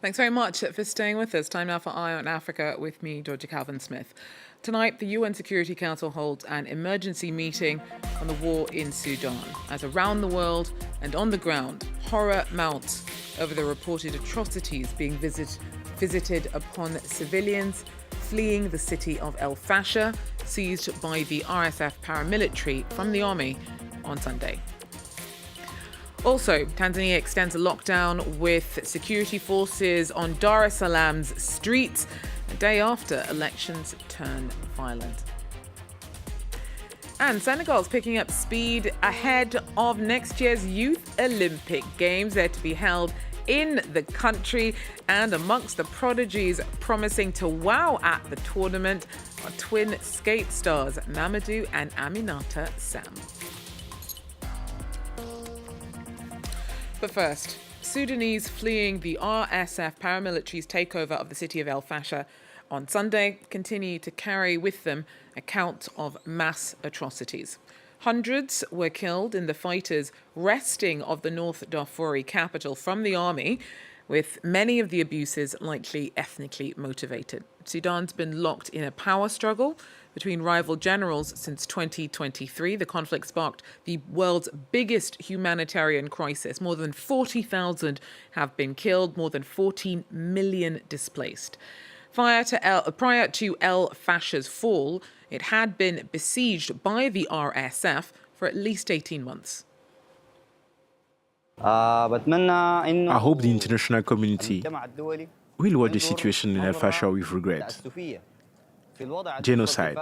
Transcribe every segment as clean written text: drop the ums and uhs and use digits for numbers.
Thanks very much for staying with us. Time now for Eye on Africa with me, Georgia Calvin-Smith. Tonight, the UN Security Council holds an emergency meeting on the war in Sudan, as around the world and on the ground, horror mounts over the reported atrocities being visited upon civilians fleeing the city of El-Fasher, seized by the RSF paramilitary from the army on Sunday. Also, Tanzania extends a lockdown with security forces on Dar es Salaam's streets a day after elections turn violent. And Senegal's picking up speed ahead of next year's Youth Olympic Games. They're to be held in the country, and amongst the prodigies promising to wow at the tournament are twin skate stars Mamadou and Aminata Sam. But first, Sudanese fleeing the RSF paramilitary's takeover of the city of El-Fasher on Sunday continue to carry with them accounts of mass atrocities. Hundreds were killed in the fighters' wresting of the North Darfuri capital from the army, with many of the abuses likely ethnically motivated. Sudan's been locked in a power struggle between rival generals since 2023. The conflict sparked the world's biggest humanitarian crisis. More than 40,000 have been killed, more than 14 million displaced. Prior to El-Fasher's fall, it had been besieged by the RSF for at least 18 months. I hope the international community will watch the situation in El-Fasher with regret. Genocide,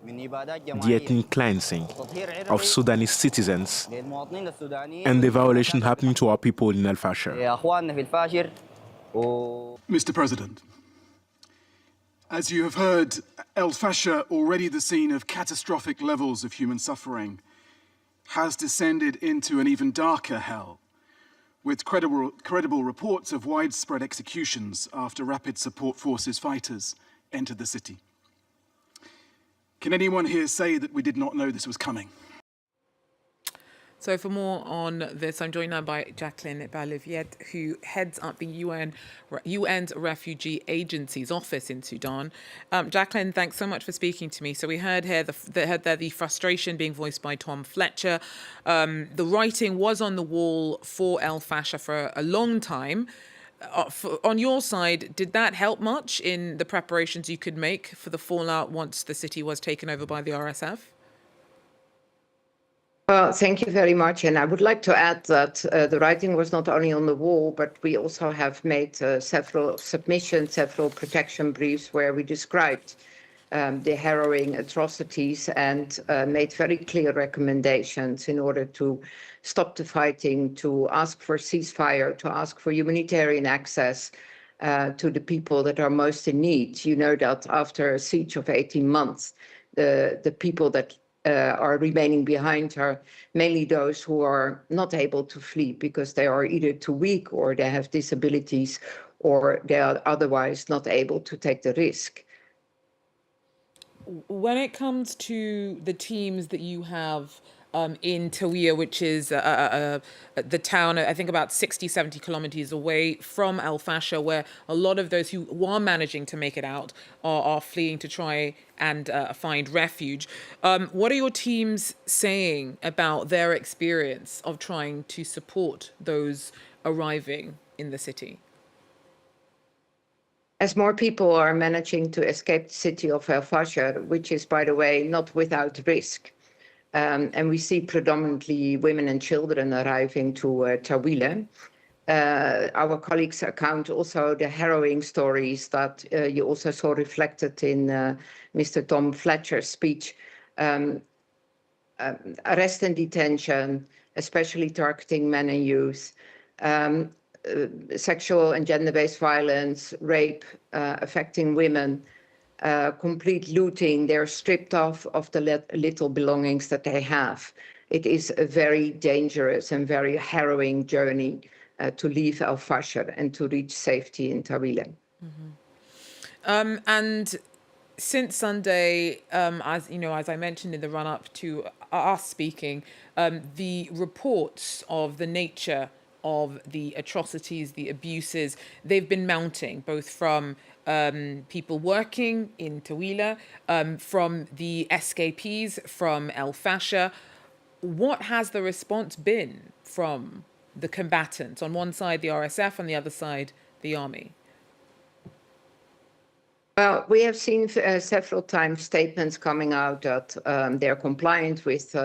the ethnic cleansing of Sudanese citizens, and the violation happening to our people in El-Fasher. Mr. President, as you have heard, El-Fasher, already the scene of catastrophic levels of human suffering, has descended into an even darker hell, with credible reports of widespread executions after Rapid Support Forces fighters entered the city. Can anyone here say that we did not know this was coming? So for more on this, I'm joined now by Jacqueline Baliviet, who heads up the UN's Refugee Agency's office in Sudan. Jacqueline, thanks so much for speaking to me. So we heard here the frustration being voiced by Tom Fletcher. The writing was on the wall for El-Fasher for a long time. On your side, did that help much in the preparations you could make for the fallout once the city was taken over by the RSF? Well, thank you very much. And I would like to add that the writing was not only on the wall, but we also have made several submissions, several protection briefs where we described the harrowing atrocities and made very clear recommendations in order to stop the fighting, to ask for ceasefire, to ask for humanitarian access to the people that are most in need. You know that after a siege of 18 months, the people that are remaining behind are mainly those who are not able to flee because they are either too weak or they have disabilities or they are otherwise not able to take the risk. When it comes to the teams that you have in Tawia, which is the town, I think about 60, 70 kilometers away from El-Fasher, where a lot of those who are managing to make it out are fleeing to try and find refuge. What are your teams saying about their experience of trying to support those arriving in the city? As more people are managing to escape the city of El-Fasher, which is, by the way, not without risk, and we see predominantly women and children arriving to Tawila. Our colleagues account also the harrowing stories that you also saw reflected in Mr. Tom Fletcher's speech. Arrest and detention, especially targeting men and youth, sexual and gender-based violence, rape affecting women, complete looting. They're stripped of the little belongings that they have. It is a very dangerous and very harrowing journey to leave El-Fasher and to reach safety in Tawila. Mm-hmm. And since Sunday, as you know, as I mentioned in the run-up to us speaking, the reports of the nature of the atrocities, the abuses they've been mounting, both from people working in Tawila, from the escapees from El-Fasher. What has the response been from the combatants? On one side, the RSF, on the other side, the army. Well, we have seen several times statements coming out that they're compliant with,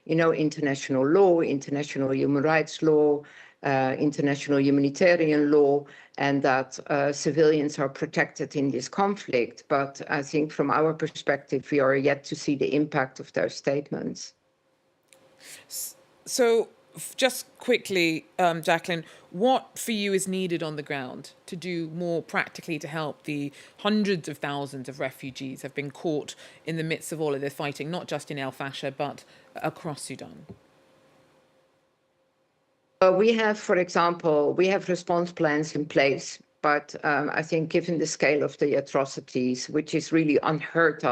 international law, international human rights law, international humanitarian law, and that civilians are protected in this conflict. But I think from our perspective, we are yet to see the impact of those statements. So just quickly, Jacqueline, what for you is needed on the ground to do more practically to help the hundreds of thousands of refugees have been caught in the midst of all of this fighting, not just in El-Fasher, but across Sudan? We have, for example, response plans in place, but I think given the scale of the atrocities, which is really unheard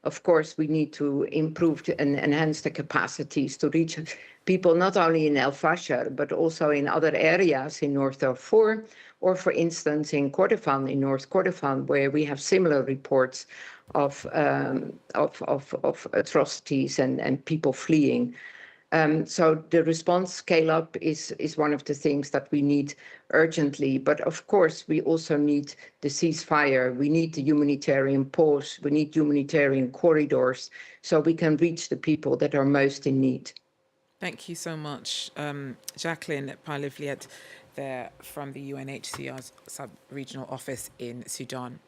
of course, we need to improve and enhance the capacities to reach people not only in El-Fasher, but also in other areas in North Darfur, or for instance, in Kordofan, in North Kordofan, where we have similar reports of atrocities and people fleeing. So the response scale up is one of the things that we need urgently. But of course, we also need the ceasefire. We need the humanitarian pause. We need humanitarian corridors so we can reach the people that are most in need. Thank you so much, Jacqueline Parlivliet, there from the UNHCR's sub-regional office in Sudan.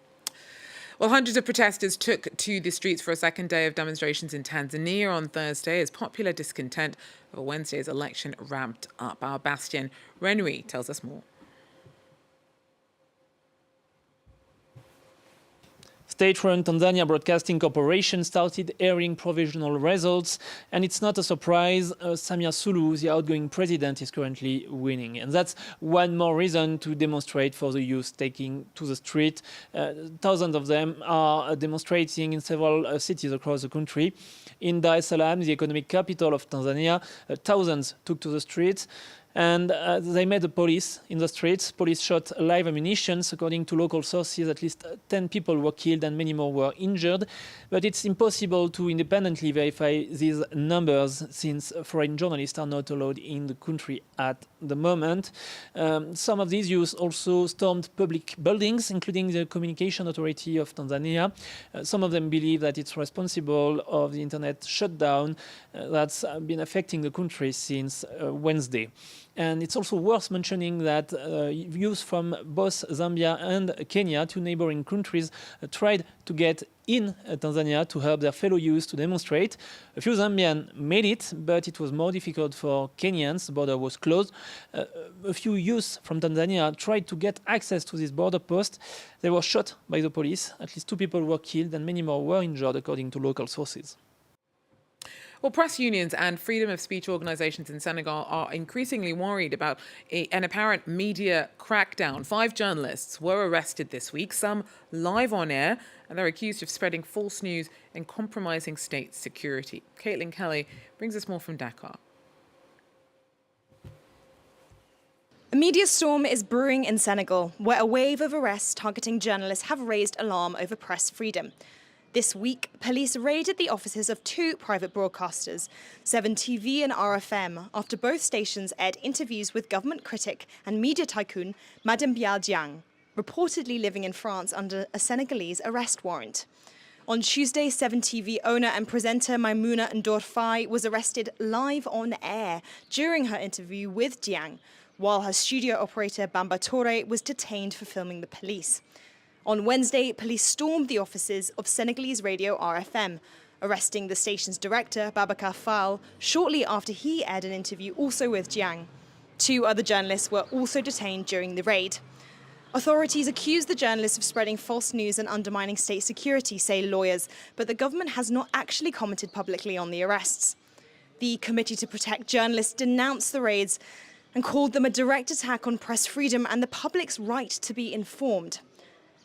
Well, hundreds of protesters took to the streets for a second day of demonstrations in Tanzania on Thursday as popular discontent over Wednesday's election ramped up. Our Bastien Renouy tells us more. State-run Tanzania Broadcasting Corporation started airing provisional results, and it's not a surprise, Samia Suluhu, the outgoing president, is currently winning. And that's one more reason to demonstrate for the youth taking to the street. Thousands of them are demonstrating in several cities across the country. In Dar es Salaam, the economic capital of Tanzania, thousands took to the streets. And they met the police in the streets. Police shot live ammunition. According to local sources, at least 10 people were killed and many more were injured. But it's impossible to independently verify these numbers since foreign journalists are not allowed in the country at the moment. Some of these youths also stormed public buildings, including the Communication Authority of Tanzania. Some of them believe that it's responsible of the internet shutdown that's been affecting the country since Wednesday. And it's also worth mentioning that youth from both Zambia and Kenya, two neighboring countries, tried to get in Tanzania to help their fellow youth to demonstrate. A few Zambians made it, but it was more difficult for Kenyans. The border was closed. A few youth from Tanzania tried to get access to this border post. They were shot by the police. At least 2 people were killed and many more were injured, according to local sources. Well, press unions and freedom of speech organizations in Senegal are increasingly worried about an apparent media crackdown. 5 journalists were arrested this week, some live on air, and they're accused of spreading false news and compromising state security. Caitlin Kelly brings us more from Dakar. A media storm is brewing in Senegal, where a wave of arrests targeting journalists have raised alarm over press freedom. This week, police raided the offices of 2 private broadcasters, 7TV and RFM, after both stations aired interviews with government critic and media tycoon Madame Bial Diang, reportedly living in France under a Senegalese arrest warrant. On Tuesday, 7TV owner and presenter Maimouna Ndour Faye was arrested live on air during her interview with Diang, while her studio operator Bamba Touré was detained for filming the police. On Wednesday, police stormed the offices of Senegalese radio RFM, arresting the station's director, Babacar Fall, shortly after he aired an interview also with Diang. 2 other journalists were also detained during the raid. Authorities accuse the journalists of spreading false news and undermining state security, say lawyers, but the government has not actually commented publicly on the arrests. The Committee to Protect Journalists denounced the raids and called them a direct attack on press freedom and the public's right to be informed.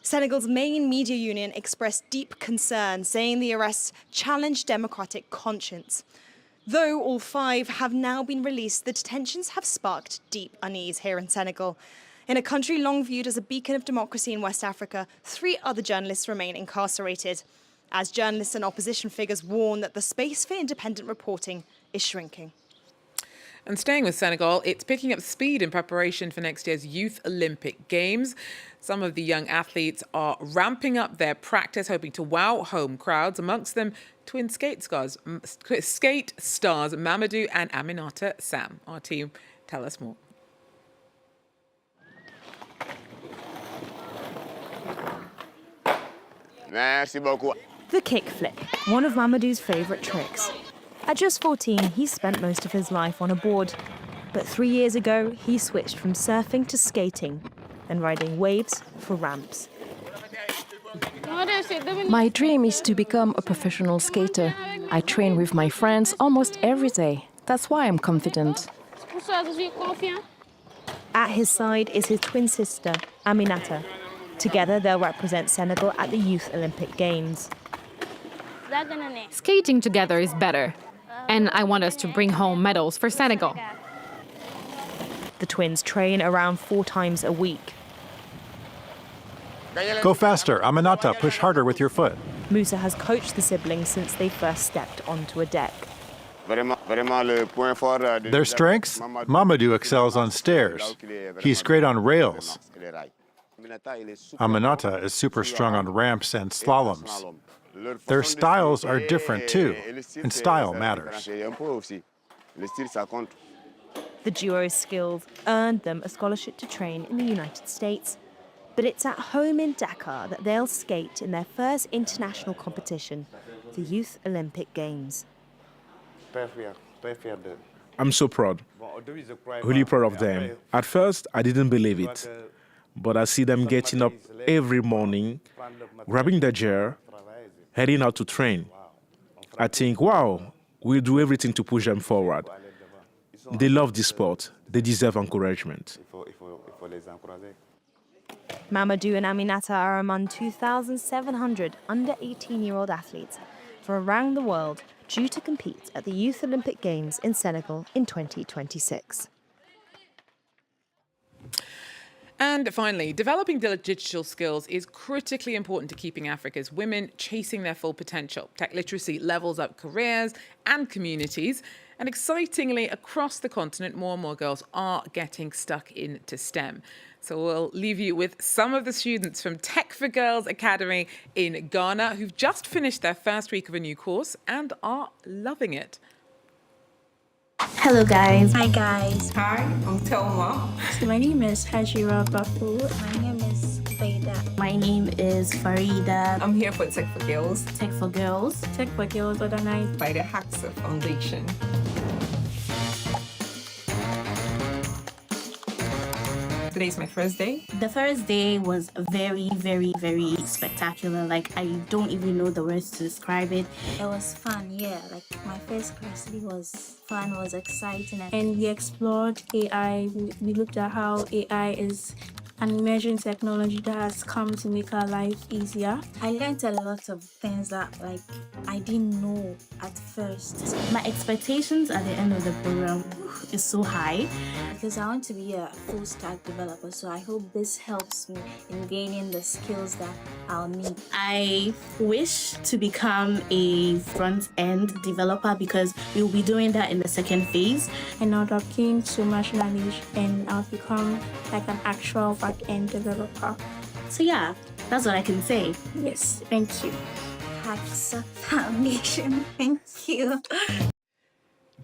Senegal's main media union expressed deep concern, saying the arrests challenge democratic conscience. Though all 5 have now been released, the detentions have sparked deep unease here in Senegal. In a country long viewed as a beacon of democracy in West Africa, 3 other journalists remain incarcerated, as journalists and opposition figures warn that the space for independent reporting is shrinking. And staying with Senegal, it's picking up speed in preparation for next year's Youth Olympic Games. Some of the young athletes are ramping up their practice, hoping to wow home crowds, amongst them twin skate stars Mamadou and Aminata Sam. Our team tell us more. Merci beaucoup. The kickflip, one of Mamadou's favourite tricks. At just 14, he spent most of his life on a board. But 3 years ago, he switched from surfing to skating and riding waves for ramps. My dream is to become a professional skater. I train with my friends almost every day. That's why I'm confident. At his side is his twin sister, Aminata. Together, they'll represent Senegal at the Youth Olympic Games. Skating together is better, and I want us to bring home medals for Senegal. The twins train around 4 times a week. Go faster, Aminata, push harder with your foot. Musa has coached the siblings since they first stepped onto a deck. Their strengths? Mamadou excels on stairs. He's great on rails. Aminata is super strong on ramps and slaloms. Their styles are different too, and style matters. The duo's skills earned them a scholarship to train in the United States. But it's at home in Dakar that they'll skate in their first international competition, the Youth Olympic Games. I'm so proud, really proud of them. At first, I didn't believe it, but I see them getting up every morning, grabbing their gear, heading out to train. I think, wow, we'll do everything to push them forward. They love this sport. They deserve encouragement. Mamadou and Aminata are among 2,700 under 18-year-old athletes from around the world due to compete at the Youth Olympic Games in Senegal in 2026. And finally, developing digital skills is critically important to keeping Africa's women chasing their full potential. Tech literacy levels up careers and communities. And excitingly, across the continent, more and more girls are getting stuck into STEM. So we'll leave you with some of the students from Tech for Girls Academy in Ghana who've just finished their first week of a new course and are loving it. Hello guys. Hi guys. Hi, I'm Thelma. So my name is Hajira Bafu. My name is Beda. My name is Farida. I'm here for Tech for Girls. Tech for Girls. Tech for Girls organized by the Haxa Foundation. Today's my first day. The first day was very, very, very spectacular. Like, I don't even know the words to describe it. It was fun, yeah. Like, my first class was fun, was exciting. And we explored AI. We looked at how AI is an emerging technology that has come to make our life easier. I learned a lot of things that I didn't know at first. My expectations at the end of the program is so high. Because I want to be a full stack developer, so I hope this helps me in gaining the skills that I'll need. I wish to become a front-end developer because we'll be doing that in the second phase. And I'll obtain so much knowledge and I'll become like an actual back-end developer. So yeah, that's what I can say. Yes, thank you. Haxa Foundation, thank you.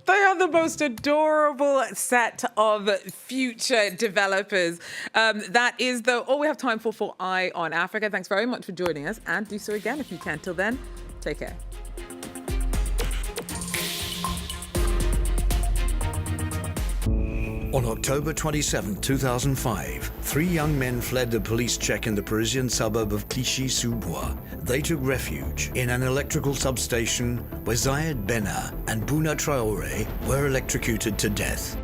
They are the most adorable set of future developers. That is all we have time for Eye on Africa. Thanks very much for joining us, and do so again if you can. Till then, take care. On October 27, 2005, 3 young men fled the police check in the Parisian suburb of Clichy-sous-Bois. They took refuge in an electrical substation where Zayed Benna and Bouna Traoré were electrocuted to death.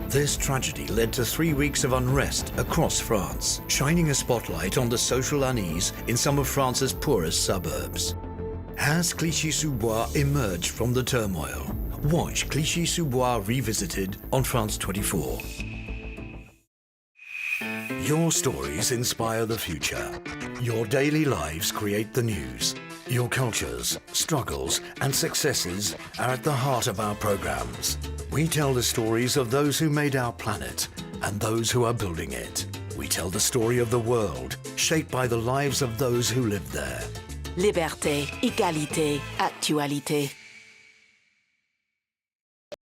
This tragedy led to 3 weeks of unrest across France, shining a spotlight on the social unease in some of France's poorest suburbs. Has Clichy-sous-Bois emerged from the turmoil? Watch Clichy-sous-Bois Revisited on France 24. Your stories inspire the future. Your daily lives create the news. Your cultures, struggles, and successes are at the heart of our programs. We tell the stories of those who made our planet and those who are building it. We tell the story of the world, shaped by the lives of those who live there. Liberté, égalité, actualité.